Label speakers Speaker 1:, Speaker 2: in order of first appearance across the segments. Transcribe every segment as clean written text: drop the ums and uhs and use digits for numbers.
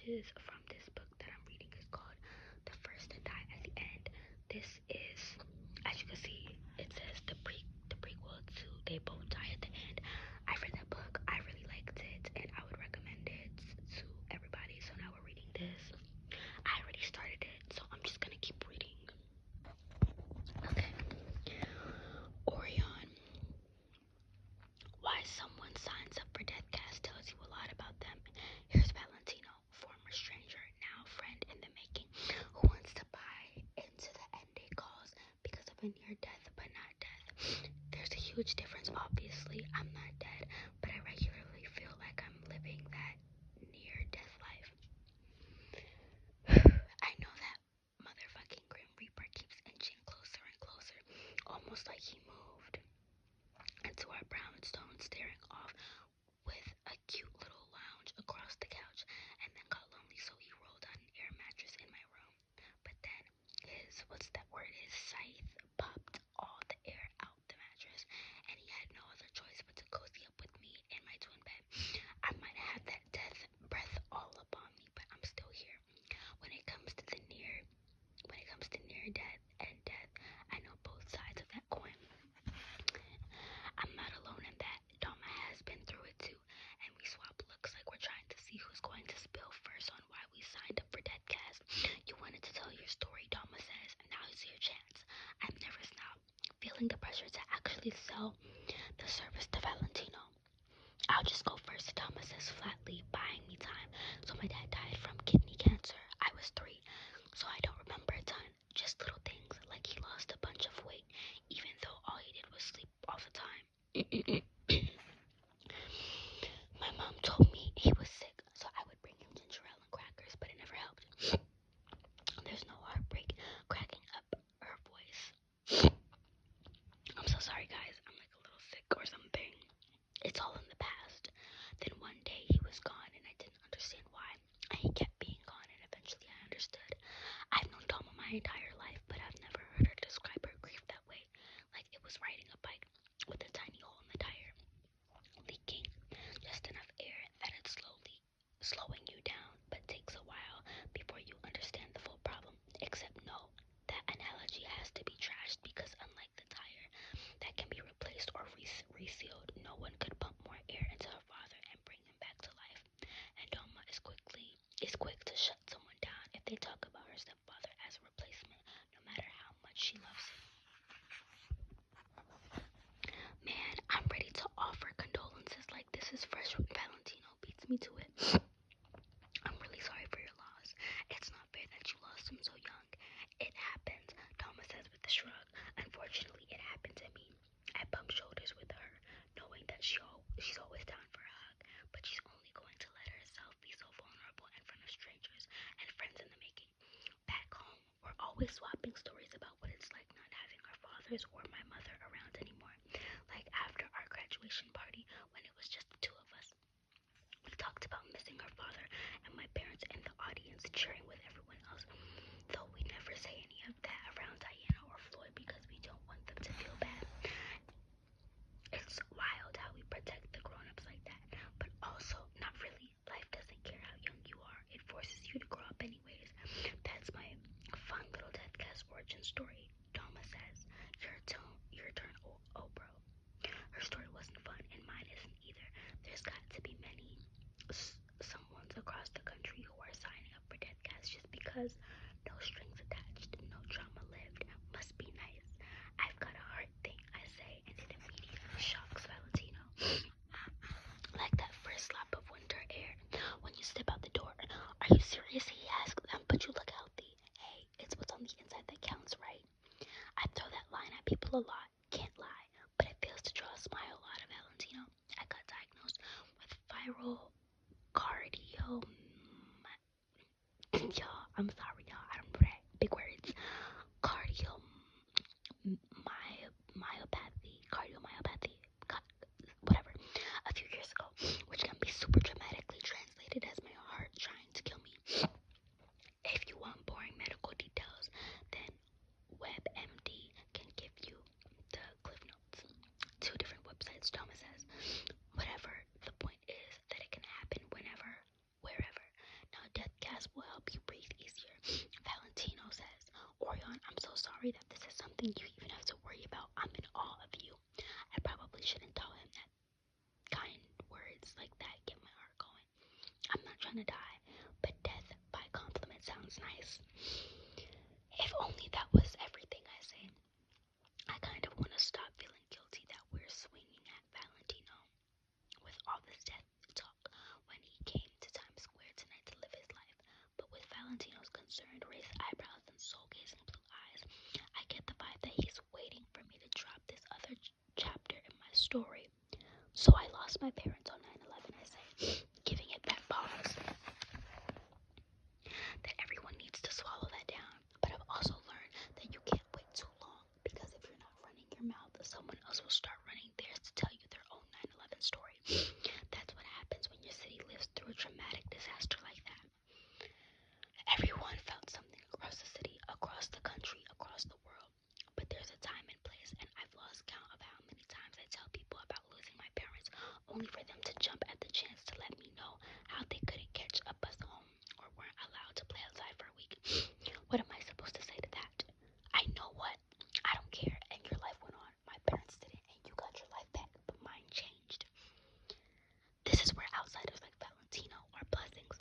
Speaker 1: passages from this book that I'm reading is called The First to Die at the End. This is, as you can see, it says the prequel to They Both Die at the End. I read that book, I really liked it, and I would recommend it to everybody. So now we're reading this. I already started it, so I'm just gonna keep reading. Okay. Orion. Why someone signs up for Deathcast tells you a lot about them. Here's Valentino, former stranger, now friend in the making, who wants to buy into the end date calls because of a near death but not death. There's a huge difference, obviously. I'm not dead, but I regularly feel like I'm living that near death life. I know that motherfucking Grim Reaper keeps inching closer and closer, almost like he moved into our brownstone, staring off with a cute little lounge across the couch, and then got lonely, so he rolled on an air mattress in my room. But then his scythe popped all the air out the mattress, and he had no other choice but to cozy up with me in my twin bed. I might have that death breath all up on me, but I'm still here. When it comes to near death and death, I know both sides of that coin. I'm not alone in that. Doma has been through it too, and we swap looks like we're trying to see who's going to spill first on why we signed up for Deadcast. You wanted to tell your story, Doma says, and now is your chance. I've never stopped feeling the pressure to actually sell the service to Valentino. I'll just go first, Doma says flatly, buying me time. So my dad died from kidney cancer. I was 3, so I don't remember a ton. Just little things, like he lost a bunch of weight, even though all he did was sleep all the time. My mom told me he was sick, so I would bring him ginger ale and crackers, but it never helped. There's no heartbreak cracking up her voice. I'm so sorry, guys. I'm like a little sick or something. It's all in the past. Then one day he was gone, and I didn't understand why. And he kept being gone, and eventually I understood. I've known Doma my entire life, but I've never heard her describe her grief that way. Like it was riding a bike with a tiny hole in the tire, leaking just enough air that it's slowing you down, but takes a while before you understand the full problem. Except no, that analogy has to be trashed because unlike the tire that can be replaced or resealed, no one could pump more air into her father and bring him back to life. And Doma is quick to shut someone down if they talk about her stepfather as a replacement, no matter how much she loves him. Man, I'm ready to offer condolences like this is fresh. Valentino beats me to it. I'm really sorry for your loss. It's not fair that you lost him so young. It happens, Thomas says with a shrug. Unfortunately, it happened to me. I bump shoulders with her, knowing that she's always down for a hug, but she's only going to let herself be so vulnerable in front of strangers and friends in the making. Back home, we're always swapping stories about what it's like not having our fathers or my mother around anymore. Like after our graduation party, when it was just the 2 of us. We talked about missing our father and my parents in the audience cheering with everyone else, though we never say any of that around Diana or Floyd because we don't want them to feel bad. It's wild how we protect the grown-ups like that, but also not really. Life doesn't care how young you are. It forces you to grow up anyways. That's my fun little Deathcast origin story, Doma says. Your turn, oh bro. Her story wasn't fun, and mine isn't either. There's got to be many someones across the country who are signing up for Deathcast just because. No strings attached, no trauma lived. Must be nice. I've got a heart thing, I say, and it immediately shocks Valentino. Like that first slap of winter air when you step out the door. Are you serious? He asks. But you look healthy. Hey, it's what's on the inside that counts, right? I throw that line at people a lot, can't lie, but it fails to draw a smile out of Valentino. I got diagnosed with viral cardio. Y'all, I'm sorry, y'all. I don't know that. Big words. Cardio cardiomyopathy, whatever, a few years ago, which can be super dramatically translated as my heart trying to kill me. If you want boring medical details, then WebMD can give you the cliff notes. 2 different websites, Thomas says. Whatever, the point is that it can happen whenever, wherever. Now, death my parents on 9/11, I say, giving it that pause. That everyone needs to swallow that down. But I've also learned that you can't wait too long, because if you're not running your mouth, someone else will start running theirs to tell you their own 9/11 story. That's what happens when your city lives through a traumatic disaster like that. Everyone felt something across the city, across the country, across the world. But there's a time and place, and I've lost count of how many times I tell people about losing my parents, only for them to jump at the chance to let me know how they couldn't catch a bus home or weren't allowed to play outside for a week. What am I supposed to say to that? I know what. I don't care, and your life went on. My parents didn't, and you got your life back, but mine changed. This is where outsiders like Valentino are blessings.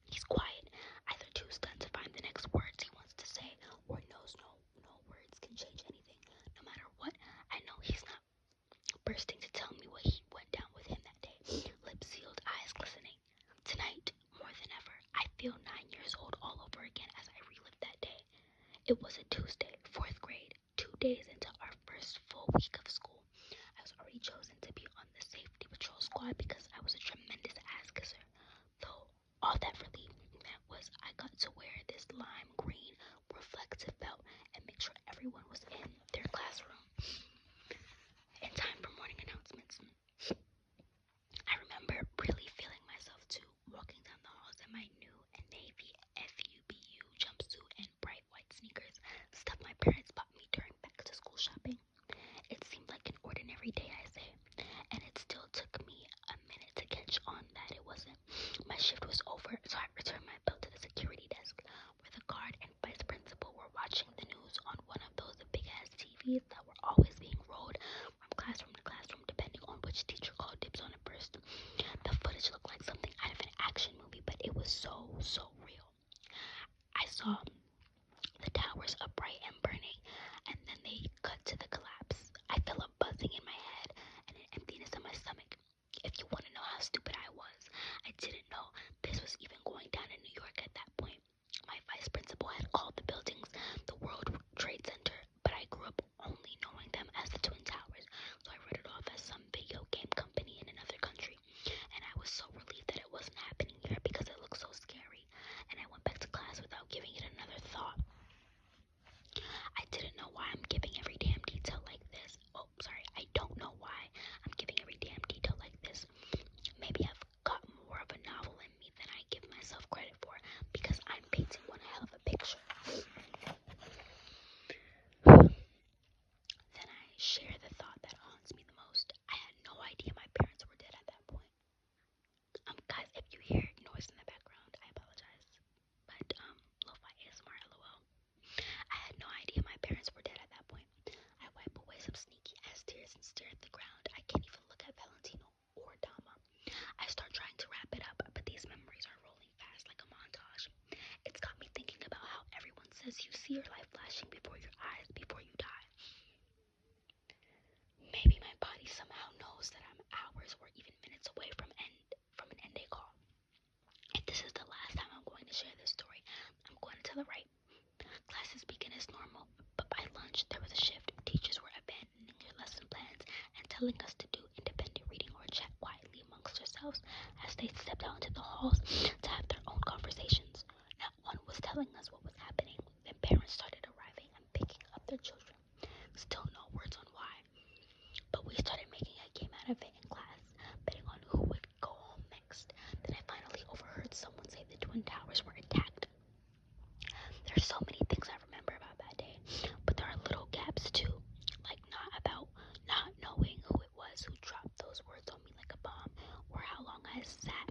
Speaker 1: He's quiet, either too stunned to find the next words he wants to say, or knows no words can change anything. No matter what, I know he's not bursting to tell me what he went down with him that day. Lips sealed, eyes glistening. Tonight, more than ever, I feel 9 years old all over again as I relive that day. It was a Tuesday, 4th grade, 2 days into our first full week of school. I was already chosen to be on the safety patrol squad because I was a tremendous ass kisser. Though all that really meant was I got to wear this lime green reflective belt and make sure everyone was in their classroom in time for morning announcements. I remember really feeling myself too, walking down the halls in my new and navy FUBU jumpsuit and bright white sneakers, stuff my parents bought me during back to school shopping. It seemed like an ordinary day, I say, and it still took me a minute to catch on that it wasn't. My shift was over, so I returned my belt to the security desk, where the guard and vice principal were watching the news on one of those big-ass TVs that were always being rolled from classroom to classroom, depending on which teacher called dibs on it first. The footage looked like something out of an action movie, but it was so real. I saw the towers upright and burning, and then they cut to the collapse. I felt a buzzing in my head and an emptiness in my stomach. If you want to know how stupid I was, I didn't know this was even going down in New York at that point. My vice principal had called the buildings the World Trade Center, but I grew up only knowing them as the Twin Towers, so I wrote it off as some video game company in another country. And I was so relieved that it wasn't happening here because it looked so scary, and I went back to class without giving it another thought. I didn't know why I'm giving every damn detail like this. Oh, sorry, I don't know why I'm giving every damn detail like this. Maybe I've got more of a novel in me than I give myself credit for, because I'm painting one hell of a picture. Then I share the thought that haunts me the most. I had no idea my parents were dead at that point. Guys, if you hear noise in the background, I apologize. But, lo-fi ASMR, LOL. I had no idea my parents were dead at that point. I wipe away some sneaky ass tears and stare at the ground. I can't even look at Valentino or Dama. I start trying to wrap it up, but these memories are rolling fast like a montage. It's got me thinking about how everyone says you see your life flashing before your eyes before you die. Maybe my body somehow knows that I'm hours or even minutes away from an end day call. If this is the last time I'm going to share this story, I'm going to tell it right. Classes begin as normal, but by lunch there was a shift. Teachers were abandoning their lesson plans and telling us to do independent reading or chat quietly amongst ourselves as they stepped out into the halls to have their own conversations. Not one was telling us what was happening. Then parents started arriving and picking up their children. Still no words on why. But we started making a game out of it in class, betting on who would go home next. Then I finally overheard someone say the Twin Towers were attacked. There's so many things I remember about that day, but there are little gaps too, like not about not knowing who it was who dropped those words on me like a bomb, or how long I sat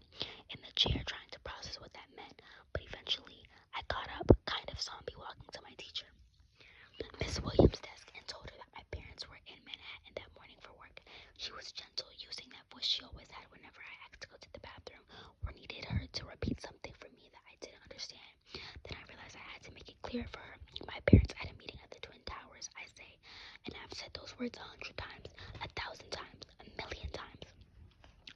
Speaker 1: in the chair trying to process what that meant. But eventually, I got up, kind of zombie walking to my teacher, Miss Williams' desk, and told her that my parents were in Manhattan that morning for work. She was gentle, using that voice she always had whenever I asked to go to the bathroom or needed her to repeat something for me that I didn't understand. Then I realized I had to make it clear for her. My parents had a meeting at the Twin Towers, I say, and I've said those words 100 times, 1,000 times, 1,000,000 times.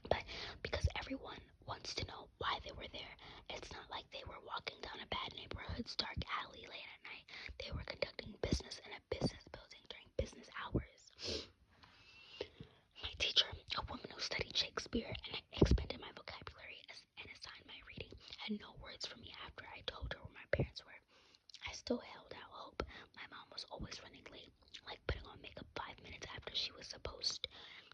Speaker 1: But because everyone wants to know why they were there, it's not like they were walking down a bad neighborhood's dark alley late at night. They were conducting business in a business building during business hours. My teacher, a woman who studied Jake Shakespeare and expanded my vocabulary and assigned my reading. Had no words for me after I told her where my parents were. I still held out hope. My mom was always running late, like putting on makeup 5 minutes after she was supposed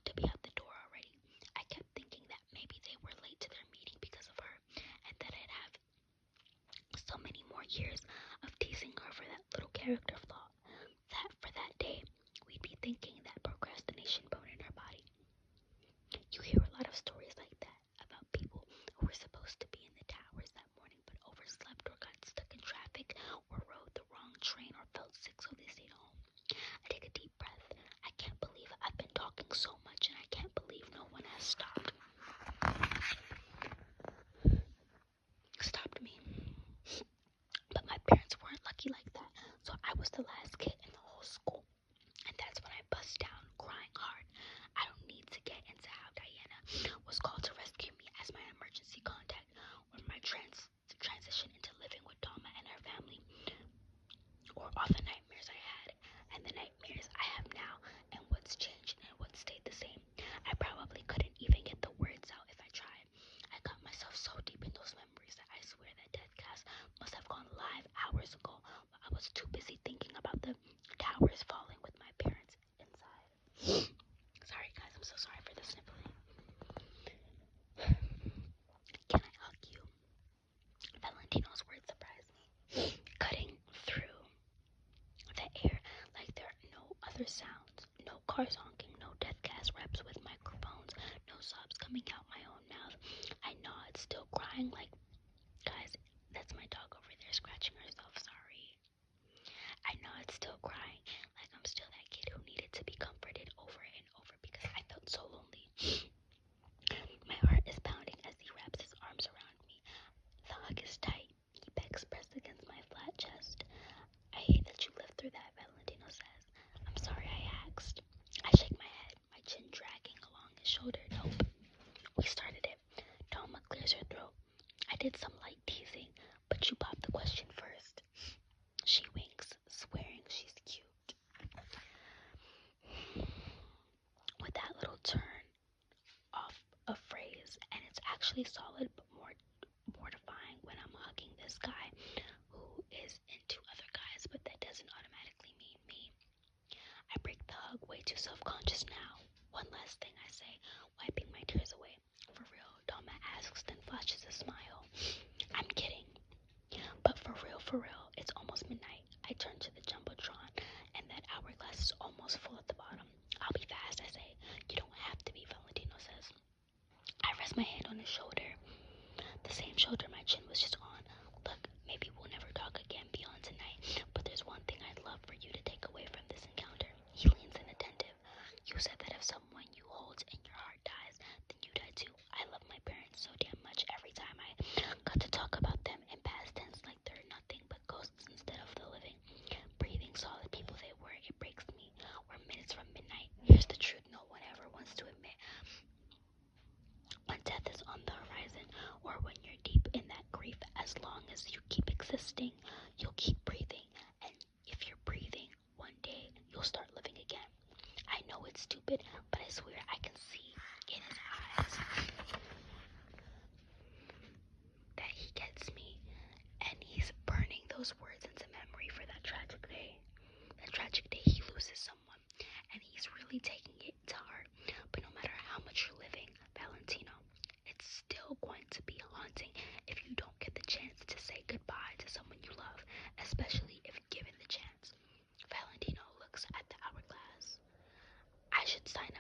Speaker 1: to be out the door already. I kept thinking that maybe they were late to their meeting because of her, and that I'd have so many more years of teasing her for that little character flaw. That for that day, we'd be thinking that procrastination bone in her body. You hear a lot of stories like that about people who were supposed to be in the towers that morning but overslept or got stuck in traffic or rode the wrong train or felt sick so they stayed home. I take a deep breath. I can't believe I've been talking so much and I can't believe no one has stopped me. But my parents weren't lucky like that, so I was the last kid in the whole school. And that's when I bust down, crying hard. I don't need to get into how Diana was called to rescue me as my emergency contact when my transition into living with Dama and her family, or all the nightmares I had and the nightmares I have now, and what's changed and what stayed the same. I probably couldn't even get the words out if I tried. I got myself so deep in those memories that I swear that Deathcast must have gone live hours ago, but I was too busy thinking about the towers falling with my parents inside. Sorry guys, I'm so sorry for the sniffling. Can I hug you? Valentino's words surprised me, cutting through the air like there are no other sounds. No cars honking, no Deathcast reps with microphones, no sobs coming out my own mouth. I nod, still crying like, guys, that's my dog over there scratching herself, sorry. I nod, still crying like I'm still that kid who needed to be comforted over and over because I felt so lonely. My heart is pounding as he wraps his arms around me. The hug is tight. He begs pressed against my flat chest. I hate that you lived through that, Valentino says. I'm sorry I asked. I shake my head, my chin dragging along his shoulder. Nope. We started it. Doma clears her throat. I did some light teasing, but you popped the question first. She winks, swearing she's cute. With that little turn off a phrase, and it's actually solid but more mortifying when I'm hugging this guy who is into other guys, but that doesn't automatically mean me. I break the hug way too self-conscious now. One last thing I say, wiping my tears away. For real, Doma asks, then flashes a smile. I'm kidding. But for real, it's almost midnight. I turn to the Jumbotron, and that hourglass is almost full at the bottom. I'll be fast, I say. You don't have to be, Valentino says. I rest my hand on his shoulder, the same shoulder my chin was just on. Look, maybe we'll never talk again beyond tonight, but there's one thing I'd love for you to take away from this encounter. He leans in attentive. You said that if someone you hold in your heart dies, then you die too. I love my parents so damn much. Every time I got to talk about them in past tense like they're nothing but ghosts instead of the living, breathing, solid people they were. It breaks me. We're minutes from midnight. Here's the truth no one ever wants to admit. When death is on the horizon, or when you're deep in that grief, as long as you keep existing, you'll keep breathing. And if you're breathing, one day you'll start living again. I know it's stupid, but I swear I can see in his eyes that he gets me, and he's burning those words into memory for that tragic day. That tragic day he loses someone, and he's really taking it to heart. But no matter how much you're living, Valentino, it's still going to be haunting if you don't get the chance to say goodbye to someone you love, especially if given the chance. Valentino looks at the hourglass. I should sign